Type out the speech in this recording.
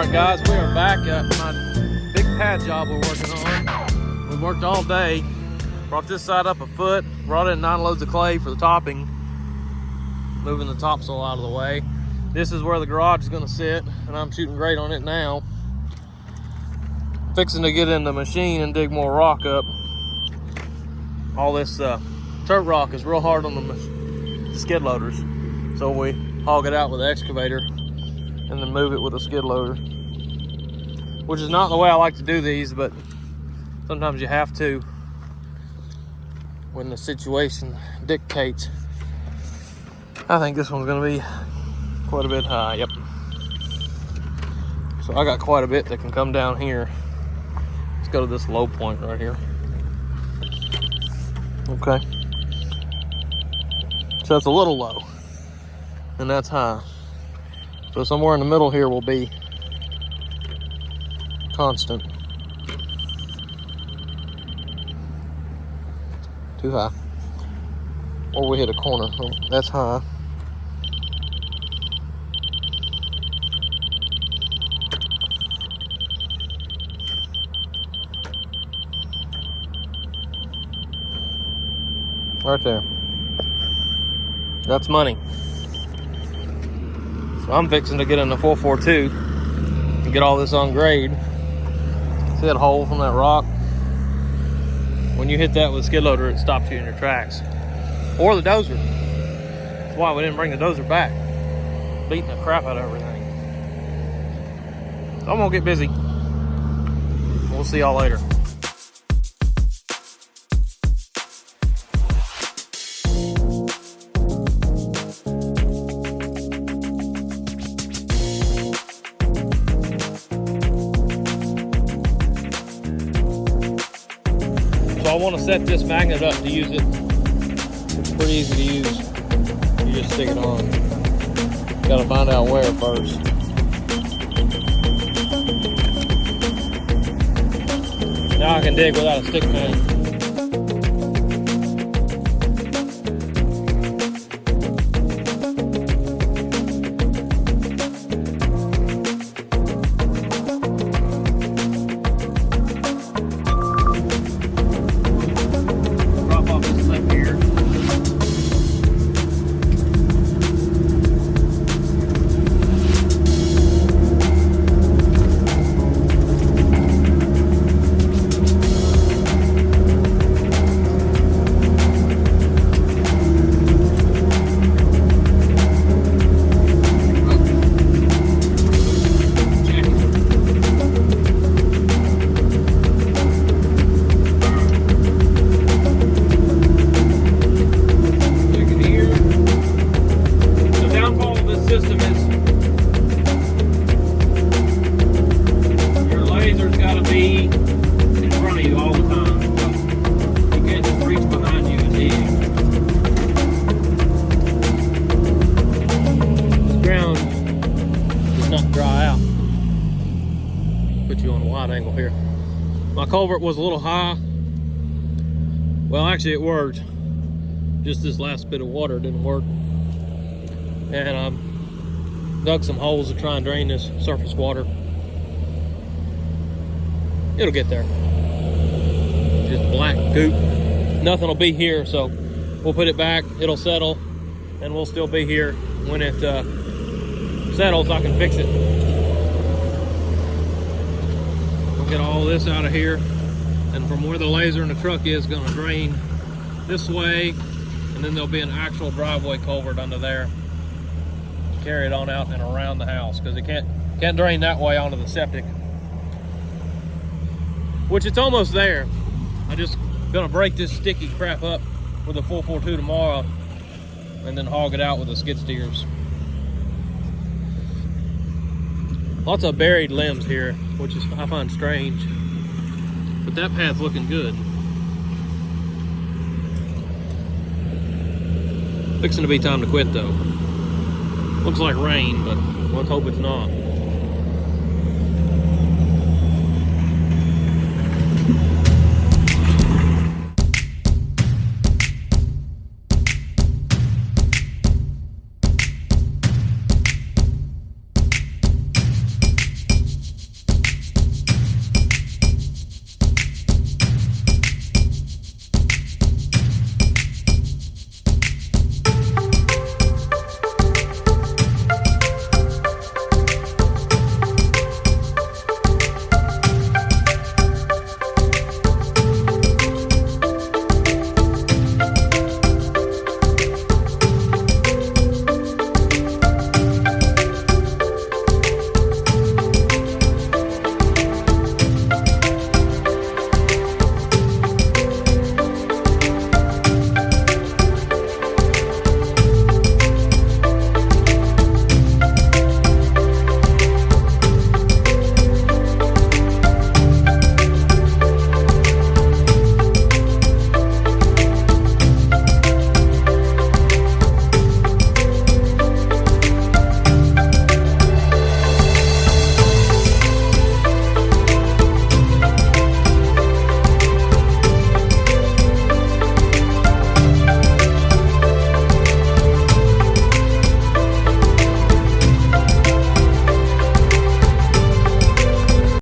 Alright guys, we are back at my big pad job we're working on. We worked all day, brought this side up a foot, brought in 9 loads of clay for the topping, moving the topsoil out of the way. This is where the garage is going to sit, and I'm shooting grate on it now. Fixing to get in the machine and dig more rock up. All this dirt rock is real hard on the skid loaders, so we hog it out with the excavator and then move it with a skid loader, which is not the way I like to do these, but sometimes you have to when the situation dictates. I think this one's going to be quite a bit high. Yep. So I got quite a bit that can come down here. Let's go to this low point right here. Okay. So that's a little low, and that's high. So somewhere in the middle here will be constant. Too high. Or we hit a corner. Oh, that's high. Right there. That's money. So I'm fixing to get in the 442 and get all this on grade. See that hole from that rock? When you hit that with a skid loader, it stops you in your tracks. Or the dozer. That's why we didn't bring the dozer back. Beating the crap out of everything. So I'm gonna get busy. We'll see y'all later. So I want to set this magnet up to use it. It's pretty easy to use. You just stick it on. Got to find out where first. Now I can dig without a stick man. Angle here. My culvert was a little high. Well, actually it worked. Just this last bit of water didn't work. And dug some holes to try and drain this surface water. It'll get there. Just black goop. Nothing will be here, so we'll put it back. It'll settle, and we'll still be here when it settles. I can fix it. Get all this out of here, and from where the laser and the truck is going to drain this way, and then there'll be an actual driveway culvert under there. Carry it on out and around the house, because it can't drain that way onto the septic, which it's almost there. I just gonna break this sticky crap up with a 442 tomorrow, and then hog it out with the skid steers. Lots of buried limbs here, which is I find strange, but that path's looking good. Fixing to be time to quit though. Looks like rain, but let's hope it's not.